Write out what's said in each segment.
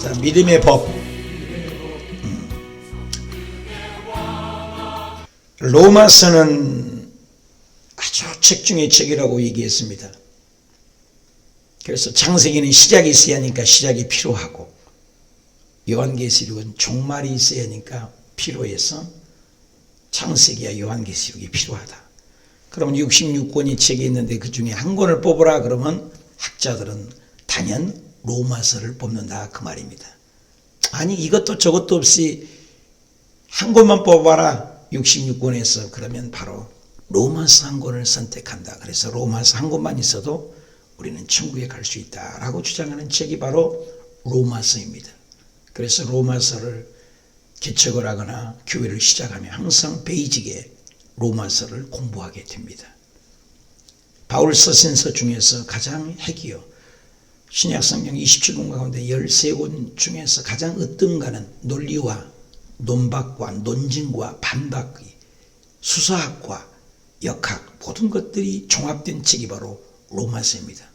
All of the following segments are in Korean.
봅시다. 믿음의 법. 로마서는 아주 책 중에 책이라고 얘기했습니다. 그래서 창세기는 시작이 있어야 하니까 시작이 필요하고, 요한계시록은 종말이 있어야 하니까 필요해서 창세기와 요한계시록이 필요하다. 그러면 66권이 책이 있는데 그 중에 한 권을 뽑으라 그러면 학자들은 단연 로마서를 뽑는다 그 말입니다. 아니 이것도 저것도 없이 한 권만 뽑아라 66권에서 그러면 바로 로마서 한 권을 선택한다. 그래서 로마서 한 권만 있어도 우리는 천국에 갈 수 있다라고 주장하는 책이 바로 로마서입니다. 그래서 로마서를 개척을 하거나 교회를 시작하면 항상 베이직에 로마서를 공부하게 됩니다. 바울 서신서 중에서 가장 핵이요, 신약성경 27권 가운데 13권 중에서 가장 으뜸가는 논리와 논박과 논증과 반박, 수사학과 역학 모든 것들이 종합된 책이 바로 로마서입니다.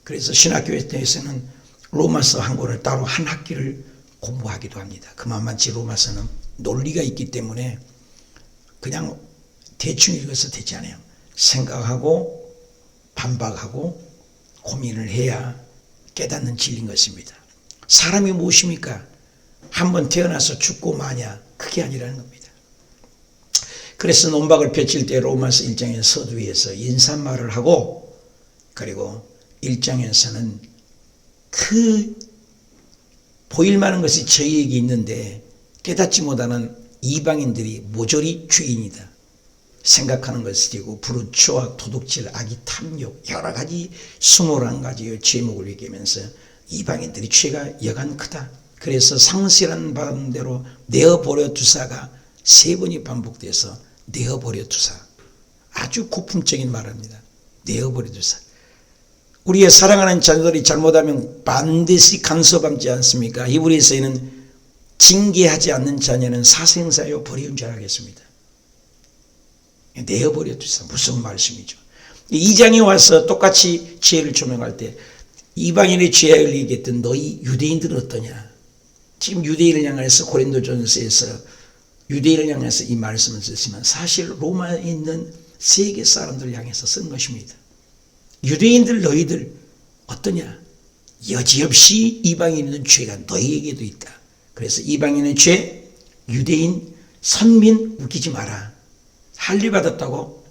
그래서 신학교에서는 로마서 한 권을 따로 한 학기를 공부하기도 합니다. 그만만치 로마서는 논리가 있기 때문에 그냥 대충 읽어서 되지 않아요. 생각하고 반박하고 고민을 해야 깨닫는 진리인 것입니다. 사람이 무엇입니까? 한번 태어나서 죽고 마냐, 그게 아니라는 겁니다. 그래서 논박을 펼칠 때 로마서 1장의 서두에서 인사말을 하고, 그리고 1장에서는 그 보일 만한 것이 저희에게 있는데 깨닫지 못하는 이방인들이 모조리 죄인이다 생각하는 것이고, 불우추와 도둑질, 악의, 탐욕, 여러 가지 21가지의 죄목을 얘기하면서 이방인들이 죄가 여간 크다. 그래서 상실한 바대로 내어버려 두사가 3번이 반복돼서 내어버려 두사, 아주 고풍적인 말입니다. 내어버려 두사. 우리의 사랑하는 자녀들이 잘못하면 반드시 간섭하지 않습니까? 히브리서에는 징계하지 않는 자녀는 사생사요 버리운 줄 알겠습니다. 내어버려 두사, 무슨 말씀이죠? 2장에 와서 똑같이 죄를 조명할 때 이방인의 죄를 얘기했던 너희 유대인들은 어떠냐? 지금 유대인을 향해서 고린도전서에서 유대인을 향해서 이 말씀을 쓰시면 사실 로마에 있는 세계 사람들을 향해서 쓴 것입니다. 유대인들 너희들 어떠냐? 여지없이 이방인의 죄가 너희에게도 있다. 그래서 이방인의 죄, 유대인, 선민 웃기지 마라. 할례 받았다고?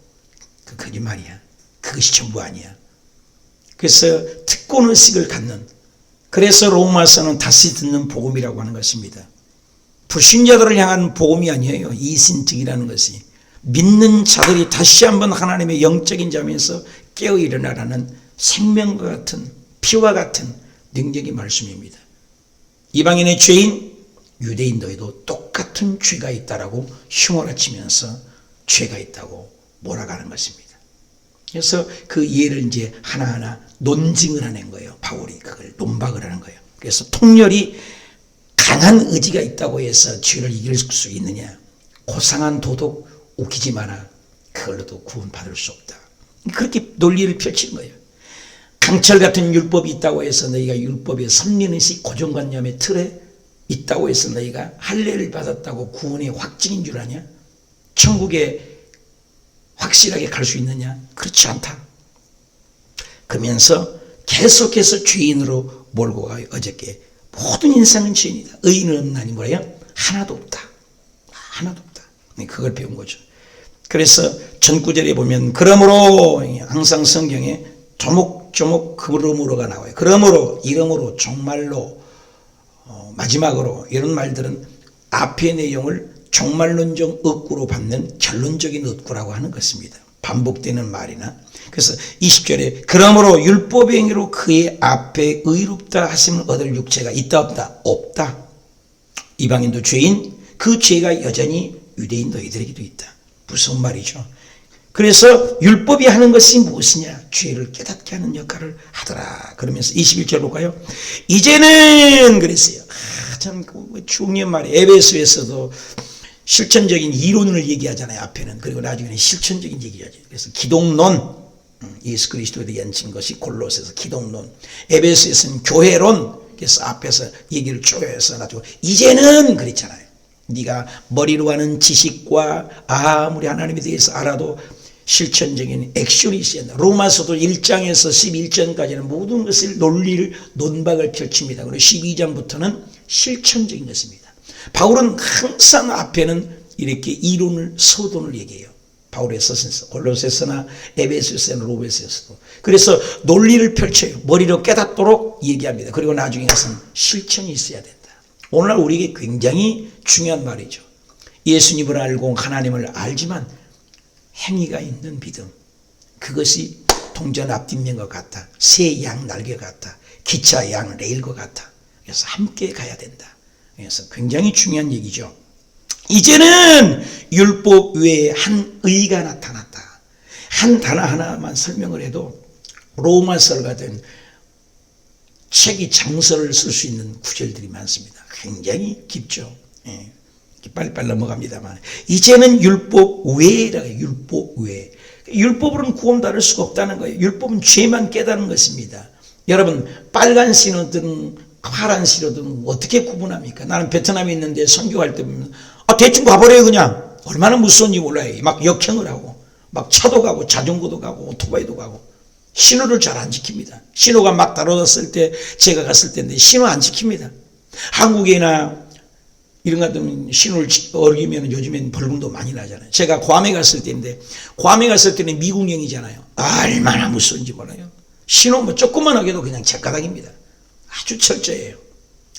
그 거짓말이야. 그것이 전부 아니야. 그래서 특권의식을 갖는, 그래서 로마서는 다시 듣는 복음이라고 하는 것입니다. 불신자들을 향한 복음이 아니에요. 이신특이라는 것이 믿는 자들이 다시 한번 하나님의 영적인 잠에서 깨어 일어나라는 생명과 같은 피와 같은 능력의 말씀입니다. 이방인의 죄인, 유대인 너희도 똑같은 죄가 있다라고 휘몰아치면서 죄가 있다고 몰아가는 것입니다. 그래서 그 예를 이제 하나하나 논증을 하는 거예요. 바울이 그걸 논박을 하는 거예요. 그래서 통렬히 강한 의지가 있다고 해서 죄를 이길 수 있느냐? 고상한 도덕 웃기지 마라. 그걸로도 구원받을 수 없다. 그렇게 논리를 펼치는 거예요. 강철 같은 율법이 있다고 해서 너희가 율법의 선민의식 고정관념의 틀에 있다고 해서 너희가 할례를 받았다고 구원의 확증인 줄 아냐? 천국에 확실하게 갈 수 있느냐? 그렇지 않다. 그러면서 계속해서 죄인으로 몰고 가요. 어저께 모든 인생은 죄인이다. 의인은 없나니 뭐래요? 하나도 없다. 하나도 없다. 그걸 배운 거죠. 그래서 전구절에 보면 그러므로, 항상 성경에 조목조목 그러므로가 나와요. 그러므로, 이러므로, 정말로, 마지막으로, 이런 말들은 앞의 내용을 종말론적 억구로 받는 결론적인 억구라고 하는 것입니다. 반복되는 말이나. 그래서 20절에 그러므로 율법의 행위로 그의 앞에 의롭다 하심을 얻을 육체가 있다 없다? 없다. 이방인도 죄인, 그 죄가 여전히 유대인 너희들에게도 있다. 무슨 말이죠? 그래서 율법이 하는 것이 무엇이냐? 죄를 깨닫게 하는 역할을 하더라. 그러면서 21절 볼까요? 이제는 그랬어요. 참 중요한 말이에요. 에베소에서도 실천적인 이론을 얘기하잖아요. 앞에는. 그리고 나중에는 실천적인 얘기하죠. 그래서 기독론, 예수 그리스도에 대한 증것이 골로새서 기독론, 에베소에서는 교회론, 그래서 앞에서 얘기를 쪼여서 놔두고 이제는 그랬잖아요. 네가 머리로 하는 지식과 아무리 하나님에 대해서 알아도 실천적인 액션이 있어야 한다. 로마서도 1장에서 11장까지는 모든 것을 논리를 논박을 펼칩니다. 그리고 12장부터는 실천적인 것입니다. 바울은 항상 앞에는 이렇게 이론을 서론을 얘기해요. 바울의 서신서 골로새서나 에베소서나 로마서에서도. 그래서 논리를 펼쳐요. 머리로 깨닫도록 얘기합니다. 그리고 나중에 가서는 실천이 있어야 된다. 오늘날 우리에게 굉장히 중요한 말이죠. 예수님을 알고 하나님을 알지만 행위가 있는 믿음, 그것이 동전 앞뒷면과 같다. 새 양 날개 같다. 기차 양 레일과 같다. 그래서 함께 가야 된다. 그래서 굉장히 중요한 얘기죠. 이제는 율법 외에 한 의가 나타났다. 한 단어 하나만 설명을 해도 로마서 같은 책이 장서를 쓸 수 있는 구절들이 많습니다. 굉장히 깊죠. 예. 빨리빨리 넘어갑니다만 이제는 율법 외라고 해요. 율법 외. 율법으로는 구원도 할 수가 없다는 거예요. 율법은 죄만 깨닫는 것입니다. 여러분 빨간 신호등 파란 신호등 어떻게 구분합니까? 나는 베트남에 있는데 선교할 때 보면 대충 가버려요. 그냥 얼마나 무서운지 몰라요. 막 역행을 하고 막 차도 가고 자전거도 가고 오토바이도 가고 신호를 잘 안 지킵니다. 신호가 막 달아졌을 때 제가 갔을 때인데 신호 안 지킵니다. 한국이나 이런 것 같으면 신호를 어기면 요즘엔 벌금도 많이 나잖아요. 제가 괌에 갔을 때인데 괌에 갔을 때는 미국령이잖아요. 얼마나 무서운지 몰라요. 신호 뭐 조그만하게도 그냥 제가닥입니다. 아주 철저해요.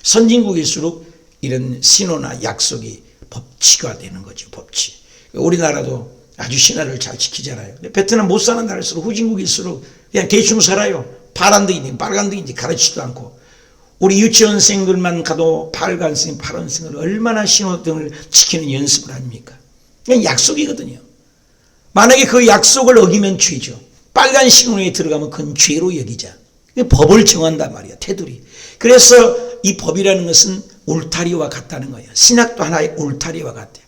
선진국일수록 이런 신호나 약속이 법치가 되는 거죠. 법치. 우리나라도 아주 신화를 잘 지키잖아요. 베트남 못 사는 나라일수록 후진국일수록 그냥 대충 살아요. 파란등인지 빨간등인지 가르치지도 않고. 우리 유치원생들만 가도 빨간색, 파란색을 얼마나 신호등을 지키는 연습을 합니까? 그냥 약속이거든요. 만약에 그 약속을 어기면 죄죠. 빨간 신호에 들어가면 그건 죄로 여기자. 법을 정한단 말이야, 테두리. 그래서 이 법이라는 것은 울타리와 같다는 거예요. 신학도 하나의 울타리와 같아요.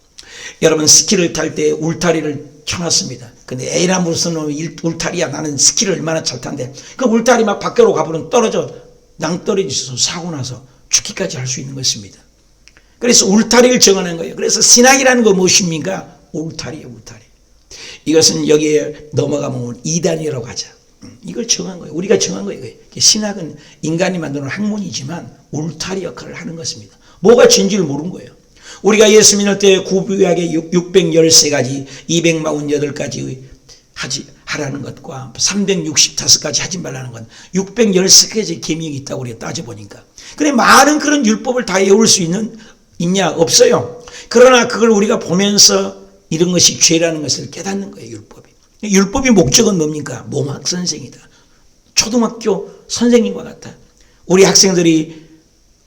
여러분 스키를 탈 때 울타리를 켜놨습니다. 근데 에이라 무슨 울타리야, 나는 스키를 얼마나 잘 탄데 그 울타리 막 밖으로 가버리면 떨어져 낭떠러지서 사고 나서 죽기까지 할 수 있는 것입니다. 그래서 울타리를 정하는 거예요. 그래서 신학이라는 거 무엇입니까? 울타리예요. 울타리. 이것은 여기에 넘어가면 이단이라고 하자. 이걸 정한 거예요. 우리가 정한 거예요. 신학은 인간이 만드는 학문이지만 울타리 역할을 하는 것입니다. 뭐가 진지를 모르는 거예요. 우리가 예수 믿을 때 구구약의 613가지 248가지 하라는 것과 365가지 하지 말라는 건 613가지 계명이 있다고 우리가 따져보니까. 그래 많은 그런 율법을 다 외울 수 있냐? 없어요. 그러나 그걸 우리가 보면서 이런 것이 죄라는 것을 깨닫는 거예요. 율법이. 율법의 목적은 뭡니까? 몽학 선생이다. 초등학교 선생님과 같다. 우리 학생들이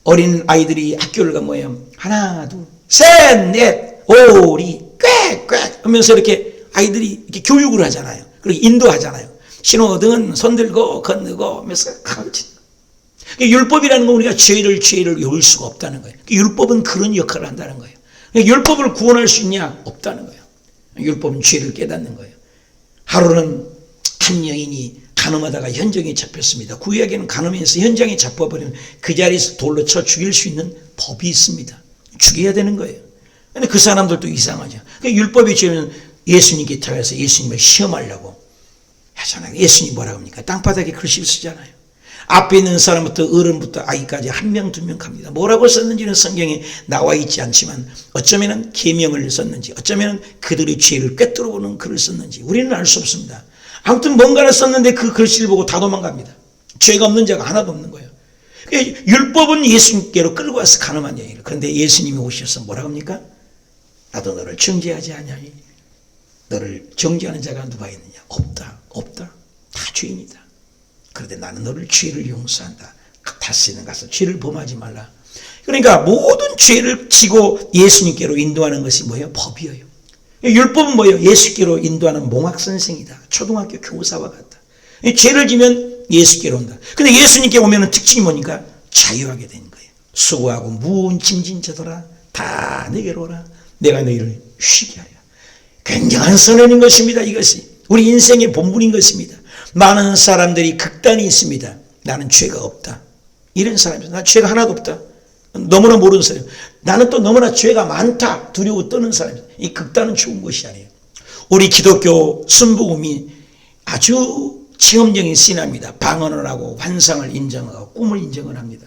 어린 아이들이 학교를 가면 뭐예요? 하나 둘 셋 넷 오리 꽥꽥 하면서 이렇게 아이들이 이렇게 교육을 하잖아요. 그리고 인도하잖아요. 신호등은 손들고 건너고 하면서 가르치는 거예요. 율법이라는 건 우리가 죄를 외울 수가 없다는 거예요. 율법은 그런 역할을 한다는 거예요. 율법을 구원할 수 있냐? 없다는 거예요. 율법은 죄를 깨닫는 거예요. 하루는 한 여인이 간음하다가 현장에 잡혔습니다. 구약에는 간음해서 현장에 잡혀버리면 그 자리에서 돌로 쳐 죽일 수 있는 법이 있습니다. 죽여야 되는 거예요. 근데 그 사람들도 이상하죠. 율법이 죄면 예수님께 타와서 예수님을 시험하려고 하잖아요. 예수님 뭐라고 합니까? 땅바닥에 글씨를 쓰잖아요. 앞에 있는 사람부터 어른부터 아이까지 한 명, 두 명 갑니다. 뭐라고 썼는지는 성경에 나와 있지 않지만 어쩌면 계명을 썼는지 어쩌면 그들의 죄를 꿰뚫어보는 글을 썼는지 우리는 알 수 없습니다. 아무튼 뭔가를 썼는데 그 글씨를 보고 다 도망갑니다. 죄가 없는 자가 하나도 없는 거예요. 율법은 예수님께로 끌고 와서 가늠한 여인을. 그런데 예수님이 오셔서 뭐라고 합니까? 나도 너를 정죄하지 않냐니. 너를 정죄하는 자가 누가 있느냐? 없다. 없다. 다 죄인이다. 그런데 나는 너를 죄를 용서한다. 다시는 가서 죄를 범하지 말라. 그러니까 모든 죄를 지고 예수님께로 인도하는 것이 뭐예요? 법이에요. 율법은 뭐예요? 예수께로 인도하는 몽학선생이다. 초등학교 교사와 같다. 죄를 지면 예수께로 온다. 근데 예수님께 오면 특징이 뭐니까? 자유하게 되는 거예요. 수고하고 무거운 짐진 자들아 다 내게로 오라. 내가 너희를 쉬게 하리라. 굉장한 선언인 것입니다. 이것이 우리 인생의 본분인 것입니다. 많은 사람들이 극단이 있습니다. 나는 죄가 없다. 이런 사람이죠. 나 죄가 하나도 없다. 너무나 모르는 사람. 나는 또 너무나 죄가 많다. 두려워 떠는 사람이죠. 이 극단은 좋은 것이 아니에요. 우리 기독교 순복음이 아주 체험적인 신앙입니다. 방언을 하고 환상을 인정하고 꿈을 인정을 합니다.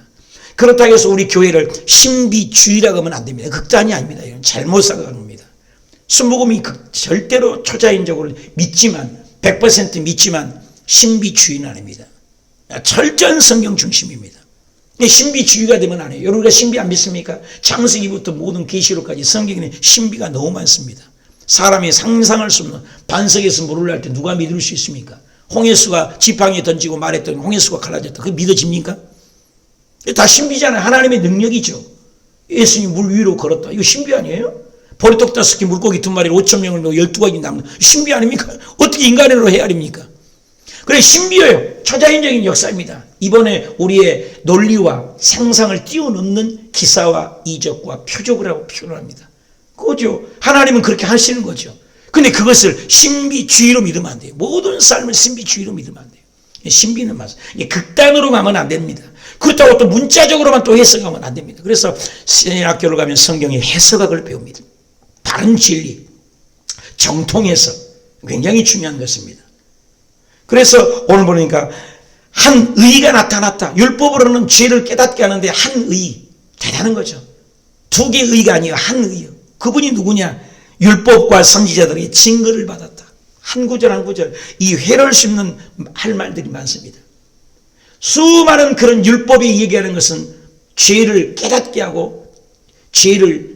그렇다고 해서 우리 교회를 신비주의라고 하면 안 됩니다. 극단이 아닙니다. 이건 잘못 생각하는 겁니다. 순복음이 절대로 초자연적으로 믿지만 100% 믿지만 신비주의는 아닙니다. 철저한 성경 중심입니다. 신비주의가 되면 안 해요. 여러분가 신비 안 믿습니까? 창세기부터 모든 계시록까지 성경에는 신비가 너무 많습니다. 사람이 상상할 수 없는 반석에서 물을 날 때 누가 믿을 수 있습니까? 홍해수가 지팡이에 던지고 말했더니 홍해수가 갈라졌다. 그게 믿어집니까? 다 신비잖아요. 하나님의 능력이죠. 예수님이 물 위로 걸었다. 이거 신비 아니에요? 보리떡 5개 물고기 2마리를 5,000명을 넣어 12가지 남는 신비 아닙니까? 어떻게 인간으로 헤아립니까? 그래 신비예요. 초자연적인 역사입니다. 이번에 우리의 논리와 상상을 뛰어넘는 기사와 이적과 표적을 하고 표현을 합니다. 그거죠. 하나님은 그렇게 하시는 거죠. 근데 그것을 신비주의로 믿으면 안 돼요. 모든 삶을 신비주의로 믿으면 안 돼요. 신비는 맞아요. 극단으로 가면 안 됩니다. 그렇다고 또 문자적으로만 또 해석하면 안 됩니다. 그래서 신학교를 가면 성경의 해석학을 배웁니다. 바른 진리, 정통 해석 굉장히 중요한 것입니다. 그래서 오늘 보니까 한 의가 나타났다. 율법으로는 죄를 깨닫게 하는데 한 의, 대단한 거죠. 2개의 의가 아니에요. 한 의요. 그분이 누구냐? 율법과 선지자들의 증거를 받았다. 한 구절 한 구절 이 회를 씹는 할 말들이 많습니다. 수많은 그런 율법이 얘기하는 것은 죄를 깨닫게 하고 죄를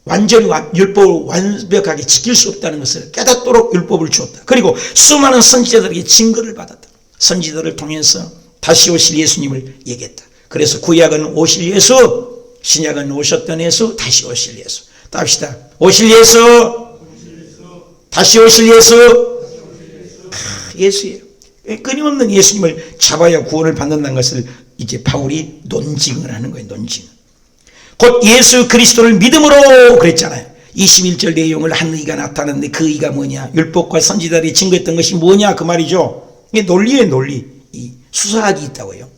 완전히 율법을 완벽하게 지킬 수 없다는 것을 깨닫도록 율법을 주었다. 그리고 수많은 선지자들에게 증거를 받았다. 선지자들을 통해서 다시 오실 예수님을 얘기했다. 그래서 구약은 오실 예수, 신약은 오셨던 예수, 다시 오실 예수. 답시다. 오실 예수, 다시 오실 예수. 예수예요. 끊임없는 예수님을 잡아야 구원을 받는다는 것을 이제 바울이 논증을 하는 거예요. 논증. 곧 예수 그리스도를 믿음으로 그랬잖아요. 21절 내용을 한 의가 나타났는데 그 의가 뭐냐? 율법과 선지자들이 증거했던 것이 뭐냐? 그 말이죠. 이게 논리의 논리. 수사학이 있다고요.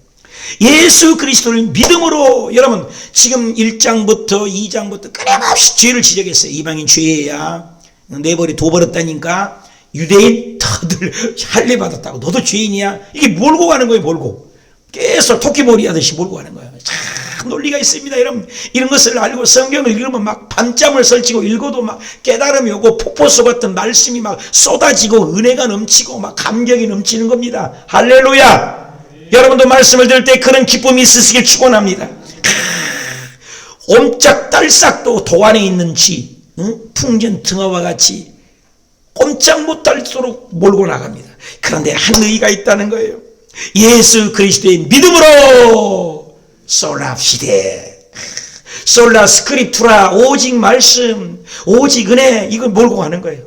예수 그리스도를 믿음으로. 여러분 지금 1장부터 2장부터 끊임없이 죄를 지적했어요. 이방인 죄야. 내버려 둬버렸다니까. 유대인 다들 할례 받았다고. 너도 죄인이야. 이게 몰고 가는 거예요. 몰고. 계속 토끼몰이 하듯이 몰고 가는 거예요. 참 논리가 있습니다. 여러분 이런 것을 알고 성경을 읽으면 막 밤잠을 설치고 읽어도 막 깨달음이 오고 폭포수 같은 말씀이 막 쏟아지고 은혜가 넘치고 막 감격이 넘치는 겁니다. 할렐루야. 여러분도 말씀을 들을 때 그런 기쁨이 있으시길 축원합니다. 옴짝달싹도 도안에 있는 쥐, 풍전 등화와 같이 꼼짝 못할수록 몰고 나갑니다. 그런데 한 의가 있다는 거예요. 예수 그리스도의 믿음으로 솔라시데, 솔라 스크립투라, 오직 말씀, 오직 은혜, 이걸 몰고 가는 거예요.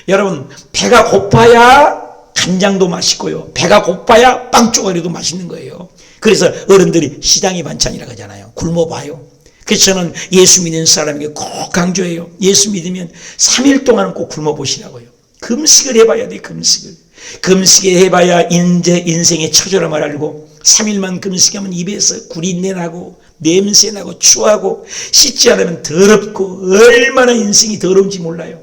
여러분 배가 고파야 간장도 맛있고요. 배가 고파야 빵 쪼가리도 맛있는 거예요. 그래서 어른들이 시장의 반찬이라고 하잖아요. 굶어봐요. 그래서 저는 예수 믿는 사람에게 꼭 강조해요. 예수 믿으면 3일 동안은 꼭 굶어보시라고요. 금식을 해봐야 돼. 금식을 해봐야 인생의 처절함을 알고 3일만 금식하면 입에서 구린내 나고 냄새 나고 추하고 씻지 않으면 더럽고 얼마나 인생이 더러운지 몰라요.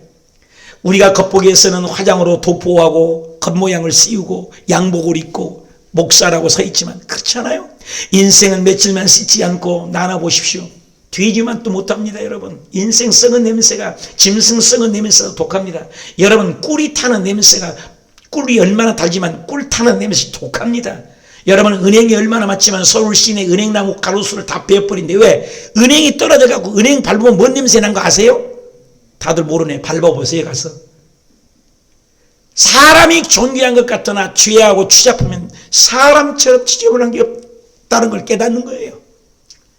우리가 겉보기에서는 화장으로 도포하고 겉모양을 씌우고 양복을 입고 목사라고 서 있지만 그렇지 않아요? 인생은 며칠만 씻지 않고 나눠보십시오. 뒤지만 또 못합니다. 여러분 인생 썩은 냄새가 짐승 썩은 냄새가 독합니다. 여러분 꿀이 타는 냄새가 꿀이 얼마나 달지만 꿀 타는 냄새 독합니다. 여러분 은행이 얼마나 많지만 서울 시내 은행나무 가로수를 다 베어버린데 왜? 은행이 떨어져 갖고 은행 밟으면 뭔 냄새 난 거 아세요? 다들 모르네. 밟아보세요 가서. 사람이 존귀한 것 같으나 죄하고 추잡하면 사람처럼 지저분한 게 없다는 걸 깨닫는 거예요.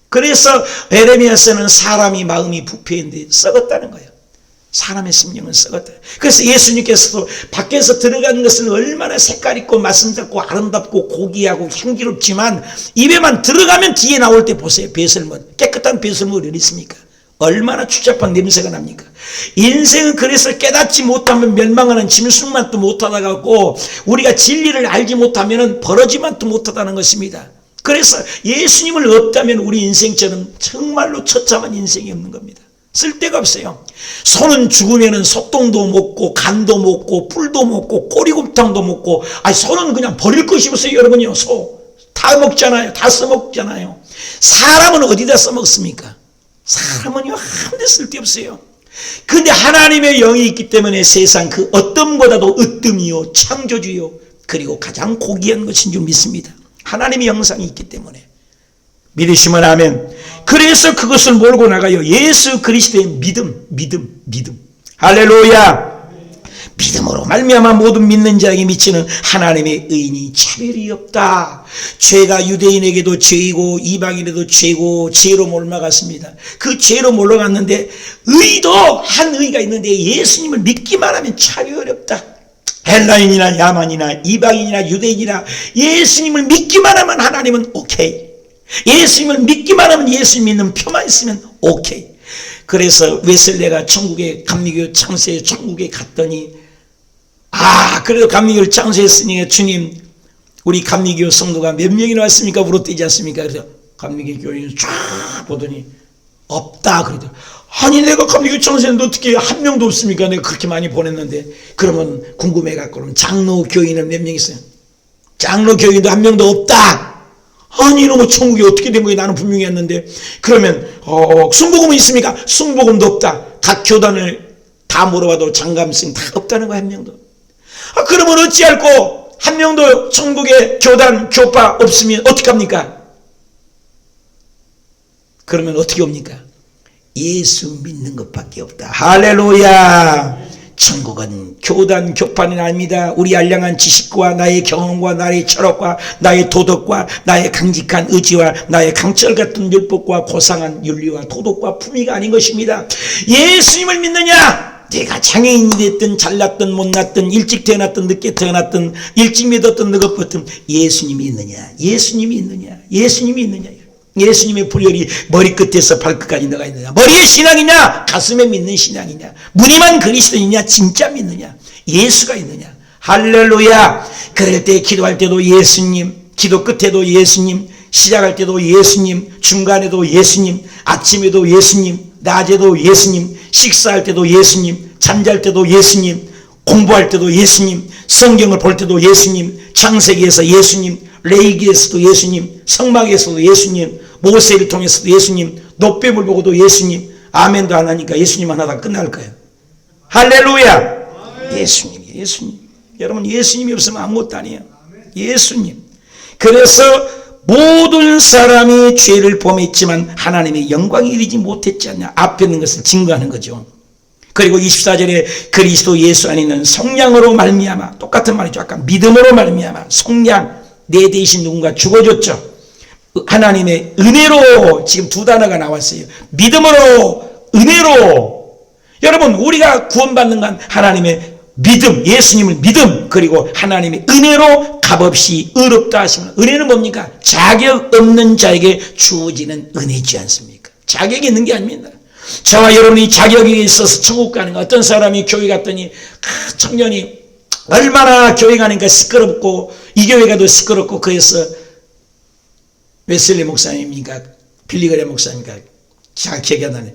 그래서 에레미야서는 사람이 마음이 부패인데 썩었다는 거예요. 사람의 심령은 썩었다. 그래서 예수님께서도 밖에서 들어가는 것은 얼마나 색깔 있고 말씀잡고 아름답고 고귀하고 향기롭지만 입에만 들어가면 뒤에 나올 때 보세요. 배설물, 깨끗한 배설물이 어디 있습니까? 얼마나 추잡한 냄새가 납니까? 인생은 그래서 깨닫지 못하면 멸망하는 짐승만도 못하다가고 우리가 진리를 알지 못하면 벌어지만도 못하다는 것입니다. 그래서 예수님을 없다면 우리 인생처럼 정말로 처참한 인생이 없는 겁니다. 쓸데가 없어요. 소는 죽으면 소똥도 먹고 간도 먹고 뿔도 먹고 꼬리곰탕도 먹고, 소는 그냥 버릴 것이 없어요. 여러분요, 소 다 먹잖아요. 다 써먹잖아요. 사람은 어디다 써먹습니까? 사람은요 아무데 쓸데없어요. 근데 하나님의 영이 있기 때문에 세상 그 어떤 것보다도 으뜸이요 창조주요 그리고 가장 고귀한 것인 줄 믿습니다. 하나님의 영상이 있기 때문에. 믿으시면 아멘. 그래서 그것을 몰고 나가요. 예수 그리스도의 믿음. 할렐루야. 믿음으로 말미암아 모든 믿는 자에게 미치는 하나님의 의인이 차별이 없다. 죄가 유대인에게도 죄이고 이방인에도 죄고 죄로 몰아갔습니다. 그 죄로 몰아갔는데 의도 한 의가 있는데 예수님을 믿기만 하면 차별이 없다. 헬라인이나 야만이나 이방인이나 유대인이나 예수님을 믿기만 하면 하나님은 오케이. 예수님을 믿기만 하면 예수님 믿는 표만 있으면 오케이. 그래서 웨슬레가 천국에 감리교 창세에 천국에 갔더니 그래도 감리교를 창세했으니 주님 우리 감리교 성도가 몇 명이나 왔습니까? 물어대지 않습니까? 그래서 감리교 교인을 쫙 보더니 없다 그러더라고요. 아니 내가 감리교 창세했는데 어떻게 한 명도 없습니까? 내가 그렇게 많이 보냈는데. 그러면 궁금해갖고 그러면 장로 교인은 몇 명 있어요? 장로 교인도 한 명도 없다. 아니 이놈의 천국이 어떻게 된 거예요? 나는 분명히 했는데. 그러면 순복음은 있습니까? 순복음도 없다. 각 교단을 다 물어봐도 장감생 다 없다는 거야. 한 명도. 그러면 어찌할꼬 한 명도 천국에 교단 교파 없으면 어떡합니까? 그러면 어떻게 옵니까? 예수 믿는 것밖에 없다. 할렐루야. 천국은 교단 교파는 아닙니다. 우리 알량한 지식과 나의 경험과 나의 철학과 나의 도덕과 나의 강직한 의지와 나의 강철 같은 율법과 고상한 윤리와 도덕과 품위가 아닌 것입니다. 예수님을 믿느냐? 내가 장애인이 됐든 잘났든 못났든 일찍 태어났든 늦게 태어났든 일찍 믿었든 늦게 믿었든 예수님이 있느냐? 예수님이 있느냐? 예수님이 있느냐? 예수님의 불혈이 머리끝에서 발끝까지 나가 있느냐? 머리의 신앙이냐? 가슴에 믿는 신앙이냐? 무늬만 그리스도이냐? 진짜 믿느냐? 예수가 있느냐? 할렐루야. 그럴 때 기도할 때도 예수님, 기도 끝에도 예수님, 시작할 때도 예수님, 중간에도 예수님, 아침에도 예수님, 낮에도 예수님, 식사할 때도 예수님, 잠잘 때도 예수님, 공부할 때도 예수님, 성경을 볼 때도 예수님, 창세기에서 예수님, 레위기에서도 예수님, 성막에서도 예수님, 모세를 통해서도 예수님, 노뱀을 보고도 예수님. 아멘도 안 하니까 예수님 하나 끝날 거예요. 할렐루야. 예수님. 여러분 예수님이 없으면 아무것도 아니에요. 예수님. 그래서 모든 사람이 죄를 범했지만 하나님의 영광이 이르지 못했지 않냐. 앞에 있는 것을 증거하는 거죠. 그리고 24절에 그리스도 예수 안에 있는 속량으로 말미암아, 똑같은 말이죠. 아까 믿음으로 말미암아, 속량, 내 대신 누군가 죽어줬죠. 하나님의 은혜로, 지금 두 단어가 나왔어요. 믿음으로, 은혜로. 여러분 우리가 구원받는 건 하나님의 믿음, 예수님을 믿음, 그리고 하나님의 은혜로 값없이 의롭다 하시면, 은혜는 뭡니까? 자격 없는 자에게 주어지는 은혜지 않습니까? 자격이 있는 게 아닙니다. 저와 여러분이 자격이 있어서 천국 가는 거. 어떤 사람이 교회 갔더니 청년이 얼마나 교회 가니까 시끄럽고 이 교회 가도 시끄럽고, 그래서 웨슬리 목사님이니까 빌리그레 목사님이니까 잘 기억이 안 나네.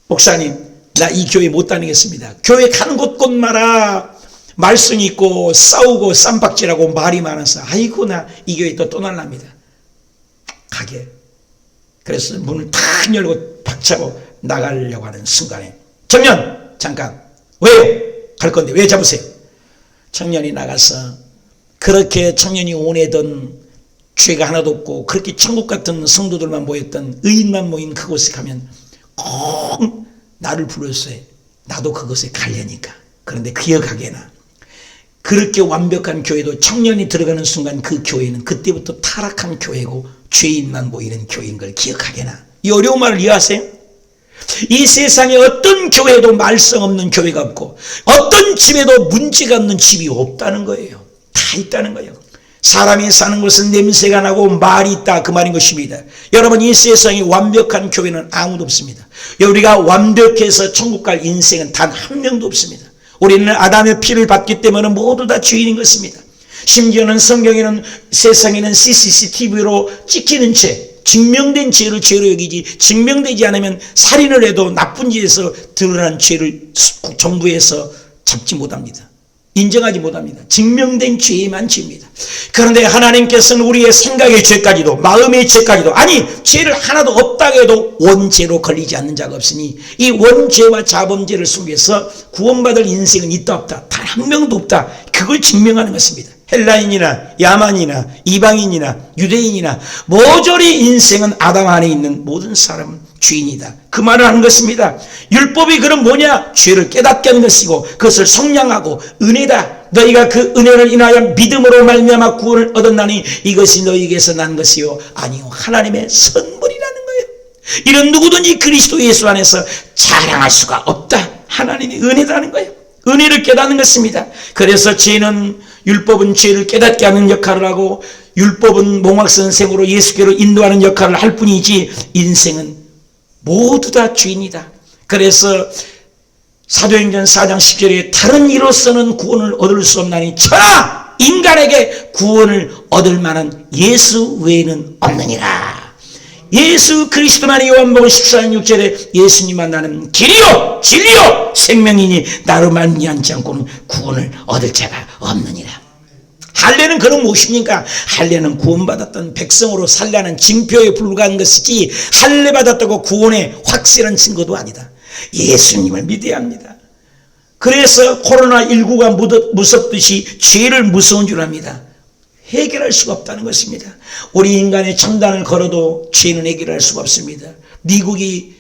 목사님 나 이 교회 못 다니겠습니다. 교회 가는 곳곳마다 말썽이 있고 싸우고 쌈박질하고 말이 많아서 아이고 나 이 교회 또 떠날랍니다. 가게. 그래서 문을 탁 열고 박차고 나가려고 하는 순간에 청년 잠깐 왜요? 갈 건데 왜 잡으세요? 청년이 나가서 그렇게 청년이 원하던 죄가 하나도 없고 그렇게 천국 같은 성도들만 모였던 의인만 모인 그곳에 가면 꼭 나를 불렀어요. 나도 그곳에 가려니까. 그런데 기억하게나 그렇게 완벽한 교회도 청년이 들어가는 순간 그 교회는 그때부터 타락한 교회고 죄인만 모이는 교회인 걸 기억하게나. 이 어려운 말을 이해하세요? 이 세상에 어떤 교회도 말썽 없는 교회가 없고 어떤 집에도 문제가 없는 집이 없다는 거예요. 다 있다는 거예요. 사람이 사는 것은 냄새가 나고 말이 있다, 그 말인 것입니다. 여러분 이 세상에 완벽한 교회는 아무도 없습니다. 우리가 완벽해서 천국 갈 인생은 단 한 명도 없습니다. 우리는 아담의 피를 받기 때문에 모두 다 죄인인 것입니다. 심지어는 성경에는 세상에는 CCTV로 찍히는 죄, 증명된 죄를 죄로 여기지 증명되지 않으면 살인을 해도 나쁜 짓에서 드러난 죄를 정부에서 잡지 못합니다. 인정하지 못합니다. 증명된 죄만 죄입니다. 그런데 하나님께서는 우리의 생각의 죄까지도 마음의 죄까지도 아니 죄를 하나도 없다고 해도 원죄로 걸리지 않는 자가 없으니 이 원죄와 자범죄를 속에서 구원받을 인생은 있다 없다 단 한 명도 없다. 그걸 증명하는 것입니다. 헬라인이나 야만이나 이방인이나 유대인이나 모조리 인생은 아담 안에 있는 모든 사람은 죄인이다. 그 말을 하는 것입니다. 율법이 그럼 뭐냐? 죄를 깨닫게 하는 것이고 그것을 성량하고 은혜다. 너희가 그 은혜를 인하여 믿음으로 말미암아 구원을 얻었나니 이것이 너희에게서 난 것이요 아니요 하나님의 선물이라는 거예요. 이런 누구든지 그리스도 예수 안에서 자랑할 수가 없다. 하나님의 은혜라는 거예요. 은혜를 깨닫는 것입니다. 그래서 죄는 율법은 죄를 깨닫게 하는 역할을 하고 율법은 몽학선생으로 예수께로 인도하는 역할을 할 뿐이지 인생은 모두 다 죄인이다. 그래서 사도행전 4장 10절에 다른 이로서는 구원을 얻을 수 없나니 천하 인간에게 구원을 얻을 만한 예수 외에는 없느니라. 예수 그리스도만이 요한복음 14장 6절에 예수님만 나는 길이요 진리요 생명이니 나로 말미암지 않고는 구원을 얻을 자가 없느니라. 할례는 그럼 무엇입니까? 할례는 구원받았던 백성으로 살라는 징표에 불과한 것이지 할례 받았다고 구원의 확실한 증거도 아니다. 예수님을 믿어야 합니다. 그래서 코로나19가 무섭듯이 죄를 무서운 줄 압니다. 해결할 수가 없다는 것입니다. 우리 인간의 첨단을 걸어도 죄는 해결할 수가 없습니다. 미국이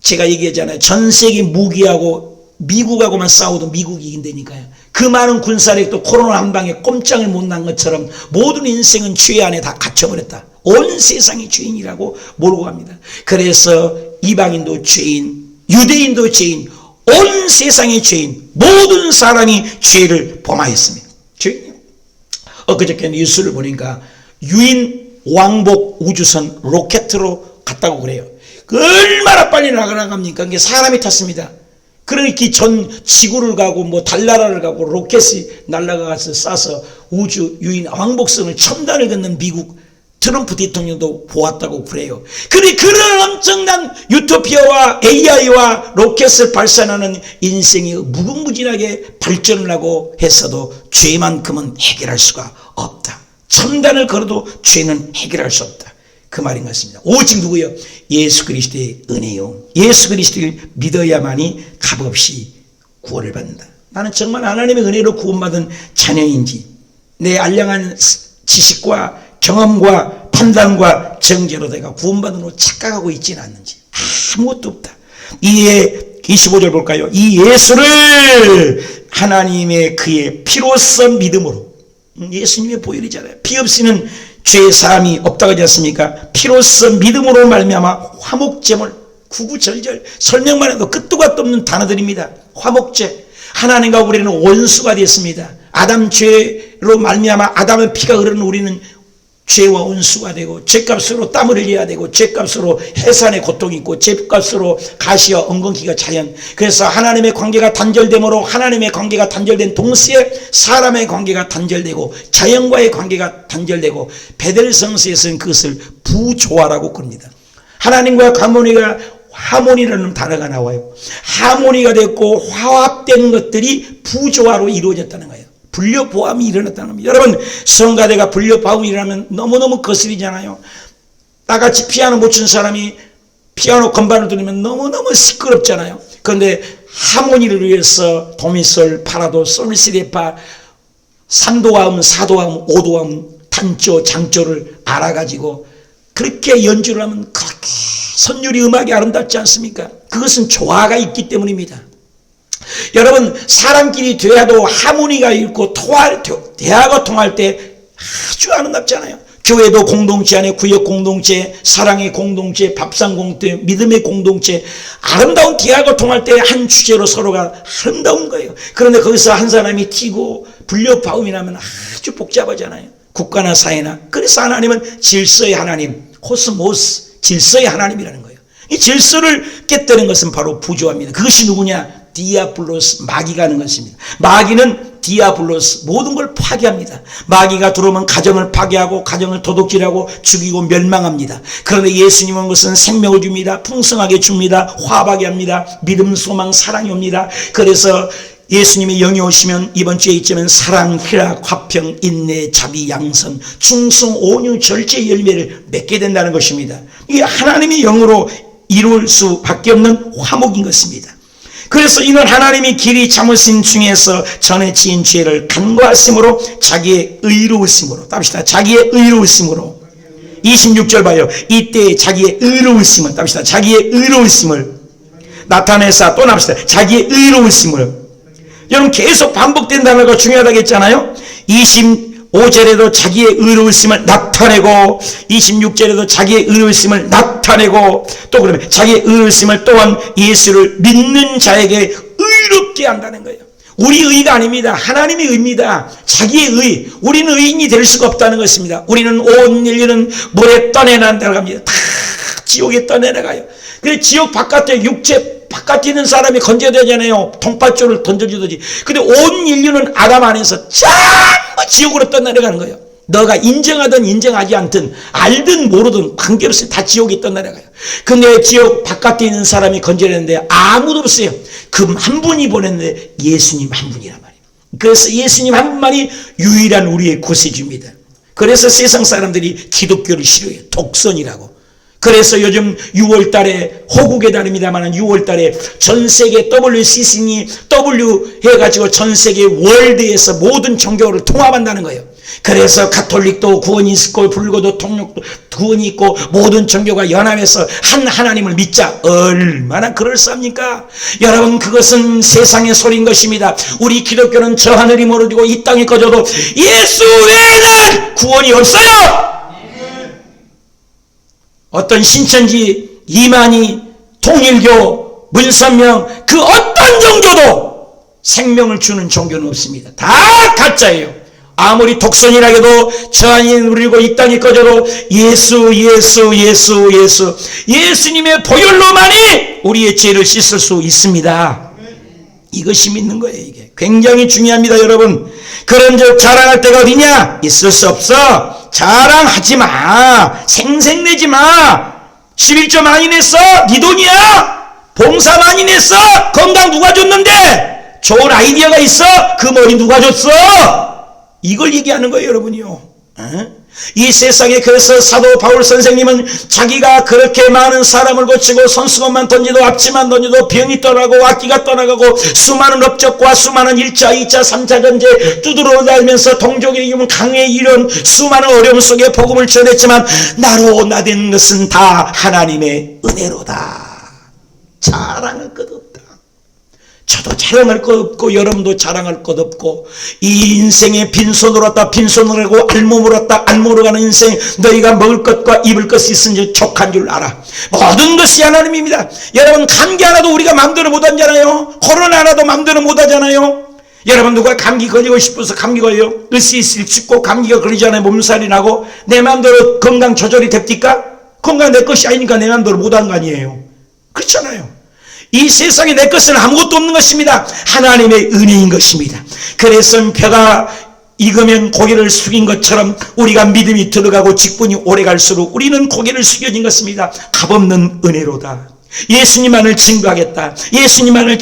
제가 얘기했잖아요. 전 세계 무기하고 미국하고만 싸워도 미국이 이긴다니까요. 그 많은 군사력도 코로나 한 방에 꼼짝을 못난 것처럼 모든 인생은 죄 안에 다 갇혀버렸다. 온 세상이 죄인이라고 모르고 갑니다. 그래서 이방인도 죄인, 유대인도 죄인, 온 세상의 죄인, 모든 사람이 죄를 범하였습니다. 죄인이요. 엊그저께 뉴스를 보니까 유인 왕복 우주선 로켓으로 갔다고 그래요. 얼마나 빨리 나가갑니까? 그게 사람이 탔습니다. 그렇게 전 지구를 가고 뭐 달나라를 가고 로켓이 날아가서 쏴서 우주 유인 왕복선을 첨단을 걷는 미국 트럼프 대통령도 보았다고 그래요. 그런데 그런 엄청난 유토피아와 AI와 로켓을 발산하는 인생이 무궁무진하게 발전을 하고 했어도 죄만큼은 해결할 수가 없다. 첨단을 걸어도 죄는 해결할 수 없다. 그 말인 것 같습니다. 오직 누구요? 예수 그리스도의 은혜요. 예수 그리스도를 믿어야만이 값없이 구원을 받는다. 나는 정말 하나님의 은혜로 구원받은 자녀인지 내 알량한 지식과 경험과 판단과 정죄로 내가 구원받은 로 착각하고 있지는 않는지 아무것도 없다. 이에 25절 볼까요? 이 예수를 하나님의 그의 피로써 믿음으로 예수님의 보혈이잖아요. 피 없이는 죄 사함이 없다고 하지 않습니까? 피로써 믿음으로 말미암아 화목제물 구구절절 설명만 해도 끝도 갓도 없는 단어들입니다. 화목제 하나님과 우리는 원수가 됐습니다. 아담 죄로 말미암아 아담의 피가 흐르는 우리는 죄와 원수가 되고 죄값으로 땀을 흘려야 되고 죄값으로 해산의 고통이 있고 죄값으로 가시와 엉겅퀴가 자연. 그래서 하나님의 관계가 단절되므로 하나님의 관계가 단절된 동시에 사람의 관계가 단절되고 자연과의 관계가 단절되고 베델성서에서는 그것을 부조화라고 그럽니다. 하나님과 하모니라는 단어가 나와요. 하모니가 됐고 화합된 것들이 부조화로 이루어졌다는 거예요. 불려보암이 일어났다는 겁니다. 여러분 성가대가 불려보암이 일어나면 너무너무 거슬리잖아요. 나같이 피아노 못 친 사람이 피아노 건반을 들으면 너무너무 시끄럽잖아요. 그런데 하모니를 위해서 도미솔, 파라도, 솔시레파, 3도화음, 4도화음, 5도화음, 단조, 장조를 알아가지고 그렇게 연주를 하면 그렇게 선율이 음악이 아름답지 않습니까? 그것은 조화가 있기 때문입니다. 여러분 사람끼리 대화도 하모니가 있고 대화가 통할 때 아주 아름답잖아요. 교회도 공동체 안에 구역 공동체, 사랑의 공동체, 밥상 공동체, 믿음의 공동체 아름다운 대화가 통할 때 한 주제로 서로가 아름다운 거예요. 그런데 거기서 한 사람이 튀고 불려파음이 나면 아주 복잡하잖아요. 국가나 사회나. 그래서 하나님은 질서의 하나님, 코스모스 질서의 하나님이라는 거예요. 이 질서를 깨뜨리는 것은 바로 부조화입니다. 그것이 누구냐? 디아블로스 마귀가 하는 것입니다. 마귀는 디아블로스, 모든 걸 파괴합니다. 마귀가 들어오면 가정을 파괴하고 가정을 도둑질하고 죽이고 멸망합니다. 그런데 예수님은 무슨 생명을 줍니다. 풍성하게 줍니다. 화합하게 합니다. 믿음, 소망, 사랑이 옵니다. 그래서 예수님이 영이 오시면 이번 주에 있자면 사랑, 희락, 화평, 인내, 자비, 양선, 충성, 온유, 절제 열매를 맺게 된다는 것입니다. 이게 하나님의 영으로 이룰 수밖에 없는 화목인 것입니다. 그래서 이는 하나님이 길이 참으신 중에서 전에 지은 죄를 간과하심으로 자기의 의로우심으로, 답시다. 자기의 의로우심으로. 26절 봐요. 이때 자기의 의로우심을, 답시다. 자기의 의로우심을 나타내사, 또 납시다. 자기의 의로우심을. 여러분 계속 반복된다는 거 중요하다고 했잖아요. 25절에도 자기의 의로우심을 나타내고 26절에도 자기의 의로우심을 나타내고 또 그러면 자기의 의로우심을 또한 예수를 믿는 자에게 의롭게 한다는 거예요. 우리 의가 아닙니다. 하나님의 의입니다. 자기의 의. 우리는 의인이 될 수가 없다는 것입니다. 우리는 온 인류는 물에 떠내려갑니다. 다 지옥에 떠내려가요. 그래서 지옥 바깥에 육체 바깥에 있는 사람이 건져야 되잖아요. 통팥줄을 던져주듯이. 근데 온 인류는 아담 안에서 전부 지옥으로 떠내려가는 거예요. 너가 인정하든 인정하지 않든 알든 모르든 관계없이 다 지옥에 떠내려가요. 근데 지옥 바깥에 있는 사람이 건져야 되는데 아무도 없어요. 그 한 분이 보냈는데 예수님 한 분이란 말이에요. 그래서 예수님 한 분만이 유일한 우리의 구세주입니다. 그래서 세상 사람들이 기독교를 싫어해요. 독선이라고. 그래서 요즘 6월 달에 호국에 다닙니다만 6월 달에 전 세계 WCC니 W 해가지고 전 세계 월드에서 모든 종교를 통합한다는 거예요. 그래서 가톨릭도 구원이 있고 불교도 통역도 구원이 있고 모든 종교가 연합해서 한 하나님을 믿자. 얼마나 그럴싸합니까? 여러분 그것은 세상의 소리인 것입니다. 우리 기독교는 저 하늘이 멀어지고 이 땅이 꺼져도 예수 외에는 구원이 없어요. 어떤 신천지, 이만희, 통일교, 문선명 그 어떤 종교도 생명을 주는 종교는 없습니다. 다 가짜예요. 아무리 독선이라 해도 저 안이 누리고 이 땅이 꺼져도 예수 예수님의 보혈로만이 우리의 죄를 씻을 수 있습니다. 이것이 믿는 거예요. 이게 굉장히 중요합니다. 여러분 그런즉 자랑할 때가 어디냐? 있을 수 없어. 자랑하지 마. 생색내지 마. 11조 많이 냈어? 네 돈이야? 봉사 많이 냈어? 건강 누가 줬는데? 좋은 아이디어가 있어? 그 머리 누가 줬어? 이걸 얘기하는 거예요, 여러분이요. 이 세상에 그래서 사도 바울 선생님은 자기가 그렇게 많은 사람을 고치고 손수건만 던지도 앞치만 던지도 병이 떠나고 악기가 떠나가고 수많은 업적과 수많은 1차 2차 3차 전쟁 두드러 다니면서 동족의 이름은 강에 이런 수많은 어려움 속에 복음을 전했지만 나로 나된 것은 다 하나님의 은혜로다. 자랑할 것 없다. 저도 자랑할 것 없고 여러분도 자랑할 것 없고 이 인생에 빈손으로 왔다 빈손으로 가고 알몸으로 왔다 알몸으로 가는 인생 너희가 먹을 것과 입을 것이 있으니 족한 줄 알아. 모든 것이 하나님입니다. 여러분 감기 하나도 우리가 마음대로 못 하잖아요. 코로나 하나도 마음대로 못 하잖아요. 여러분 누가 감기 걸리고 싶어서 감기 걸려 으스이스 춥고 감기가 걸리잖아요. 몸살이 나고 내 마음대로 건강 조절이 됩니까? 건강 내 것이 아니니까 내 마음대로 못 한 거 아니에요. 그렇잖아요. 이 세상에 내 것은 아무것도 없는 것입니다. 하나님의 은혜인 것입니다. 그래서 벼가 익으면 고개를 숙인 것처럼 우리가 믿음이 들어가고 직분이 오래갈수록 우리는 고개를 숙여진 것입니다. 값없는 은혜로다. 예수님만을 증거하겠다. 예수님만을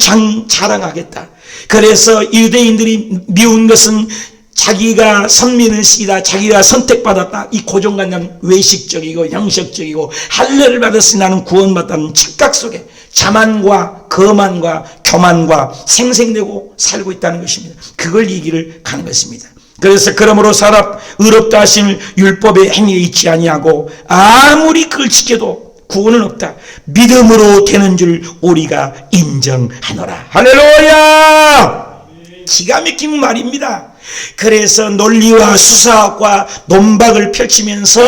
자랑하겠다. 그래서 유대인들이 미운 것은 자기가 선민을 쓰이다 자기가 선택받았다 이 고정관념 외식적이고 형식적이고 할례를 받았으니 나는 구원받았다는 착각 속에 자만과 거만과 교만과 생색내고 살고 있다는 것입니다. 그걸 얘기를 하는 것입니다. 그래서 그러므로 사람 의롭다 하심을 율법의 행위에 있지 아니하고 아무리 그걸 지켜도 구원은 없다. 믿음으로 되는 줄 우리가 인정하노라. 할렐루야. 기가 막힌 말입니다. 그래서 논리와 수사학과 논박을 펼치면서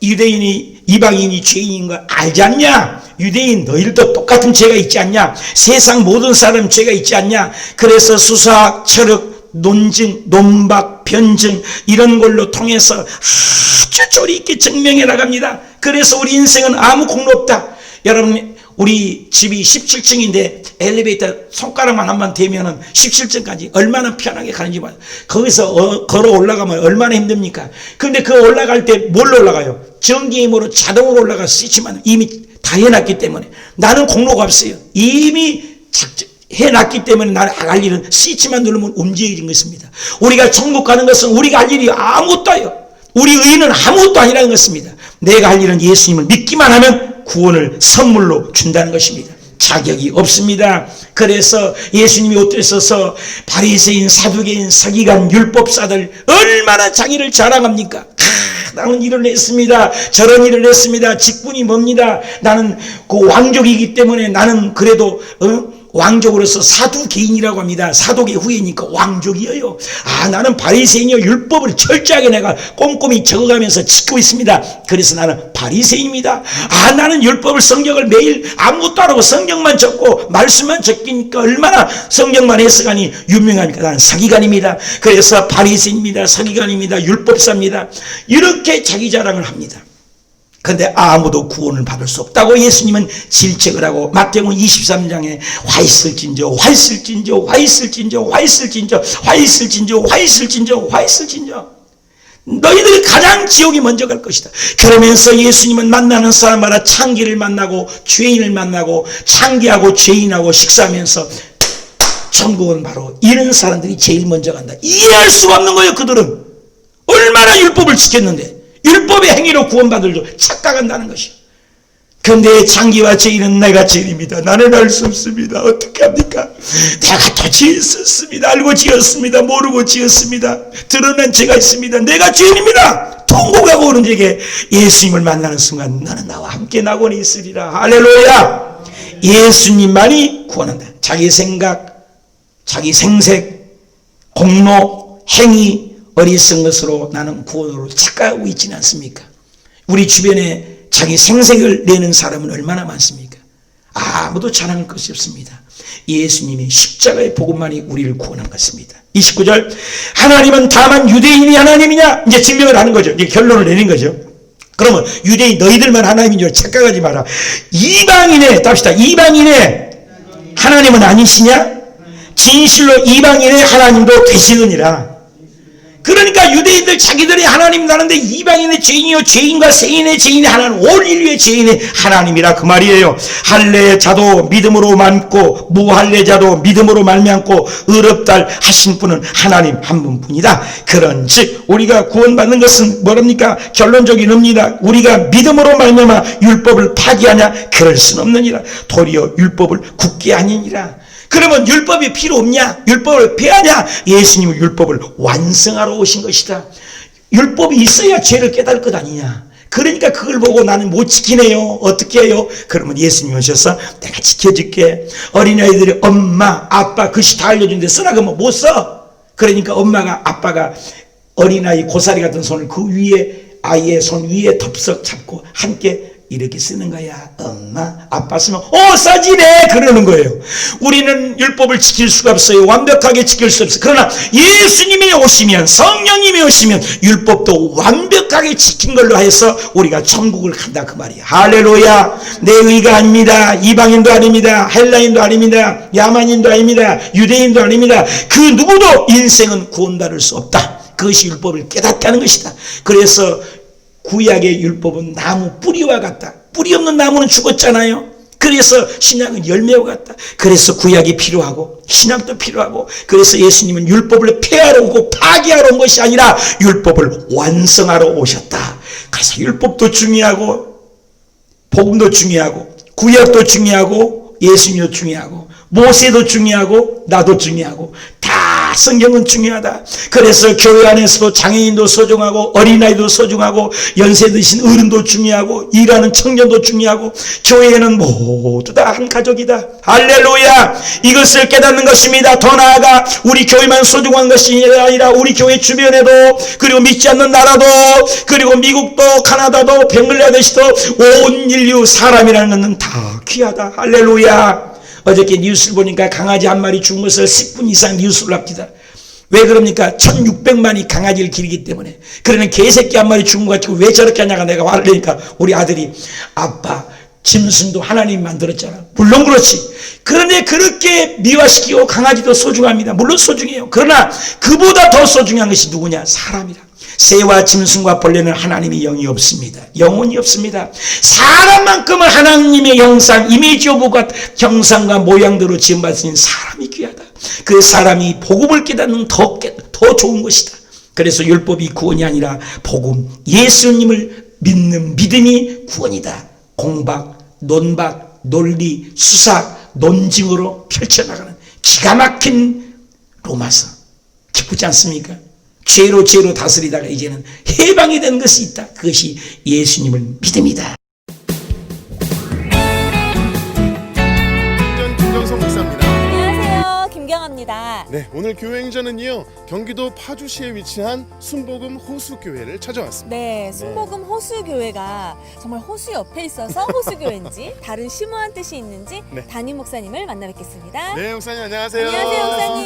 유대인이 이방인이 죄인인 거 알지 않냐? 유대인 너희들도 똑같은 죄가 있지 않냐? 세상 모든 사람 죄가 있지 않냐? 그래서 수사학, 철학, 논증, 논박, 변증 이런 걸로 통해서 아주 조리 있게 증명해 나갑니다. 그래서 우리 인생은 아무 공로 없다. 여러분 우리 집이 17층인데 엘리베이터 손가락만 한번 대면은 17층까지 얼마나 편하게 가는지 봐요. 거기서 걸어 올라가면 얼마나 힘듭니까? 근데 그 올라갈 때 뭘로 올라가요? 전기힘으로 자동으로 올라갈 수 있지만 이미 다 해놨기 때문에 나는 공로가 없어요. 이미 해놨기 때문에 나는 할 일은 스위치만 누르면 움직이는 것입니다. 우리가 천국 가는 것은 우리가 할 일이 아무것도 아니에요. 우리 의인은 아무것도 아니라는 것입니다. 내가 할 일은 예수님을 믿기만 하면 구원을 선물로 준다는 것입니다. 자격이 없습니다. 그래서 예수님이 어떠셔서 바리새인, 사두개인, 서기관, 율법사들 얼마나 자기를 자랑합니까? 나는 일을 했습니다. 저런 일을 했습니다. 직분이 뭡니다. 나는 그 왕족이기 때문에 나는 그래도 왕족으로서 사두개인이라고 합니다. 사도계 후예니까 왕족이에요. 나는 바리새인이요. 율법을 철저하게 내가 꼼꼼히 적어가면서 지키고 있습니다. 그래서 나는 바리새인입니다. 나는 율법을 성경을 매일 아무것도 안 하고 성경만 적고 말씀만 적기니까 얼마나 성경만 해석하니 유명하니까 나는 서기관입니다. 그래서 바리새인입니다. 서기관입니다. 율법사입니다. 이렇게 자기 자랑을 합니다. 그런데 아무도 구원을 받을 수 없다고 예수님은 질책을 하고 마태복음 23장에 화 있을진저 화 있을진저 화 있을진저 화 있을진저 화 있을진저 화 있을진저 화 있을진저 너희들이 가장 지옥이 먼저 갈 것이다. 그러면서 예수님은 만나는 사람마다 창기를 만나고 죄인을 만나고 창기하고 죄인하고 식사하면서 천국은 바로 이런 사람들이 제일 먼저 간다. 이해할 수가 없는 거예요. 그들은 얼마나 율법을 지켰는데 율법의 행위로 구원받을 줄 착각한다는 것이요. 그런데 창기와 죄인은 내가 죄인입니다. 나는 알 수 없습니다. 어떻게 합니까? 내가 또 지었습니다. 알고 지었습니다. 모르고 지었습니다. 드러난 죄가 있습니다. 내가 죄인입니다. 통곡하고 오는 자에게 예수님을 만나는 순간 나는 나와 함께 낙원에 있으리라. 할렐루야. 예수님만이 구원한다. 자기 생각, 자기 생색, 공로, 행위, 어리석은 것으로 나는 구원으로 착각하고 있지는 않습니까? 우리 주변에 자기 생색을 내는 사람은 얼마나 많습니까? 아무도 자랑할 것이 없습니다. 예수님이 십자가의 복음만이 우리를 구원한 것입니다. 29절 하나님은 다만 유대인이 하나님이냐? 이제 증명을 하는 거죠. 이제 결론을 내는 거죠. 그러면 유대인 너희들만 하나님인 줄 착각하지 마라. 이방인의 답시다. 이방인의 하나님은 아니시냐? 진실로 이방인의 하나님도 되시느니라. 그러니까 유대인들 자기들이 하나님이라는데 이방인의 죄인이요 죄인과 세인의 죄인이 하나님 올 인류의 죄인의 하나님이라 그 말이에요. 할례자도 믿음으로 믿고 무할례자도 믿음으로 말미암고 의롭다 하신 분은 하나님 한 분뿐이다. 그런즉 우리가 구원받는 것은 뭐랍니까? 결론적인 의미다. 우리가 믿음으로 말미암아 율법을 파기하냐? 그럴 수는 없느니라. 도리어 율법을 굳게 하니니라. 그러면 율법이 필요 없냐? 율법을 폐하냐? 예수님은 율법을 완성하러 오신 것이다. 율법이 있어야 죄를 깨달을 것 아니냐? 그러니까 그걸 보고 나는 못 지키네요. 어떻게 해요? 그러면 예수님이 오셔서 내가 지켜줄게. 어린아이들이 엄마, 아빠 글씨 다 알려주는데 쓰라 그러면 못 써. 그러니까 엄마가 아빠가 어린아이 고사리 같은 손을 그 위에 아이의 손 위에 덥석 잡고 함께 이렇게 쓰는 거야. 엄마, 아빠 쓰면 써지네 그러는 거예요. 우리는 율법을 지킬 수가 없어요. 완벽하게 지킬 수 없어요. 그러나 예수님이 오시면 성령님이 오시면 율법도 완벽하게 지킨 걸로 해서 우리가 천국을 간다 그 말이야. 할렐루야. 내 의가 아닙니다. 이방인도 아닙니다. 헬라인도 아닙니다. 야만인도 아닙니다. 유대인도 아닙니다. 그 누구도 인생은 구원받을 수 없다. 그것이 율법을 깨닫게 하는 것이다. 그래서 구약의 율법은 나무 뿌리와 같다. 뿌리 없는 나무는 죽었잖아요. 그래서 신약은 열매와 같다. 그래서 구약이 필요하고 신약도 필요하고 그래서 예수님은 율법을 폐하러 오고 파기하러 온 것이 아니라 율법을 완성하러 오셨다. 그래서 율법도 중요하고 복음도 중요하고 구약도 중요하고 예수님도 중요하고 모세도 중요하고 나도 중요하고 다 성경은 중요하다. 그래서 교회 안에서도 장애인도 소중하고 어린아이도 소중하고 연세 드신 어른도 중요하고 일하는 청년도 중요하고 교회는 모두 다 한 가족이다. 할렐루야. 이것을 깨닫는 것입니다. 더 나아가 우리 교회만 소중한 것이 아니라 우리 교회 주변에도 그리고 믿지 않는 나라도 그리고 미국도 카나다도 벵글라데시도 온 인류 사람이라는 것은 다 귀하다. 할렐루야. 어저께 뉴스를 보니까 강아지 한 마리 죽은 것을 10분 이상 뉴스를 합니다. 왜 그럽니까? 1600만이 강아지를 기르기 때문에. 그러면 개새끼 한 마리 죽은 것 같고 왜 저렇게 하냐가 내가 화를 내니까 우리 아들이 아빠 짐승도 하나님이 만들었잖아. 물론 그렇지. 그런데 그렇게 미화시키고 강아지도 소중합니다. 물론 소중해요. 그러나 그보다 더 소중한 것이 누구냐? 사람이다. 새와 짐승과 벌레는 하나님의 영이 없습니다. 영혼이 없습니다. 사람만큼은 하나님의 형상, 이미지 오브 갓 형상과 모양대로 지음받은 사람이 귀하다. 그 사람이 복음을 깨닫는 더 좋은 것이다. 그래서 율법이 구원이 아니라 복음, 예수님을 믿는 믿음이 구원이다. 공박, 논박, 논리, 수사, 논증으로 펼쳐나가는 기가 막힌 로마서. 기쁘지 않습니까? 죄로 다스리다가 이제는 해방이 되는 것이 있다. 그것이 예수님을 믿음이다. 김정성 목사입니다. 안녕하세요. 김경아입니다. 네, 오늘 교회 행전은요, 경기도 파주시에 위치한 순복음 호수교회를 찾아왔습니다. 네, 순복음 호수교회가 정말 호수 옆에 있어서 호수교회인지 다른 심오한 뜻이 있는지 네. 담임 목사님을 만나 뵙겠습니다. 네, 목사님 안녕하세요. 안녕하세요, 목사님.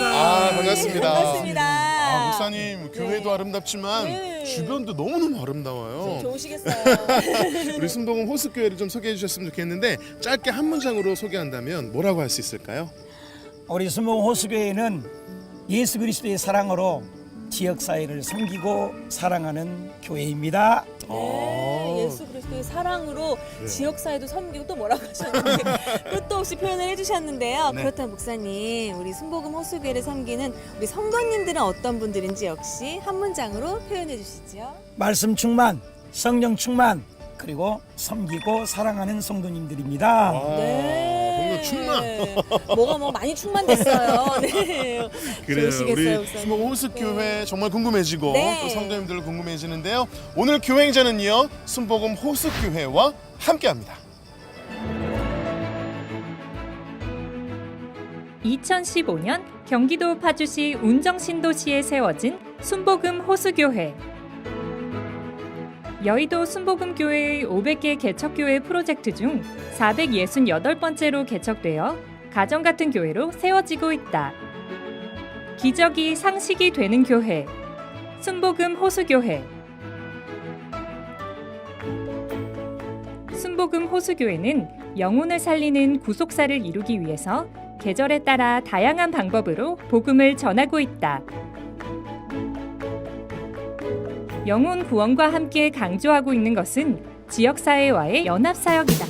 반갑습니다. 반갑습니다. 목사님, 교회도 아름답지만 네. 주변도 너무너무 아름다워요. 좋으시겠어요. 우리 순복음 호수교회를 좀 소개해 주셨으면 좋겠는데 짧게 한 문장으로 소개한다면 뭐라고 할 수 있을까요? 우리 순복음 호수교회는 예수 그리스도의 사랑으로 지역사회를 섬기고 사랑하는 교회입니다. 네, 예수 그리스도의 사랑으로 지역사회도 섬기고 또 뭐라고 하셨는데 끝도 없이 표현을 해주셨는데요. 네. 그렇다면 목사님, 우리 순복음 호수교회를 섬기는 우리 성도님들은 어떤 분들인지 역시 한 문장으로 표현해 주시죠. 말씀 충만, 성령 충만, 그리고 섬기고 사랑하는 성도님들입니다. 뭔가 충만. 뭐가 많이 충만됐어요. 네. 그래요. 좋으시겠어요, 우리 목사님. 순복음 호수교회 정말 궁금해지고 네. 또 성도님들 궁금해지는데요. 오늘 교회 행전은요, 순복음 호수교회와 함께합니다. 2015년 경기도 파주시 운정신도시에 세워진 순복음 호수교회. 여의도 순복음교회의 500개 개척교회 프로젝트 중 468번째로 개척되어 가정같은 교회로 세워지고 있다. 기적이 상식이 되는 교회, 순복음 호수교회. 순복음 호수교회는 영혼을 살리는 구속사를 이루기 위해서 계절에 따라 다양한 방법으로 복음을 전하고 있다. 영혼 구원과 함께 강조하고 있는 것은 지역사회와의 연합사역이다.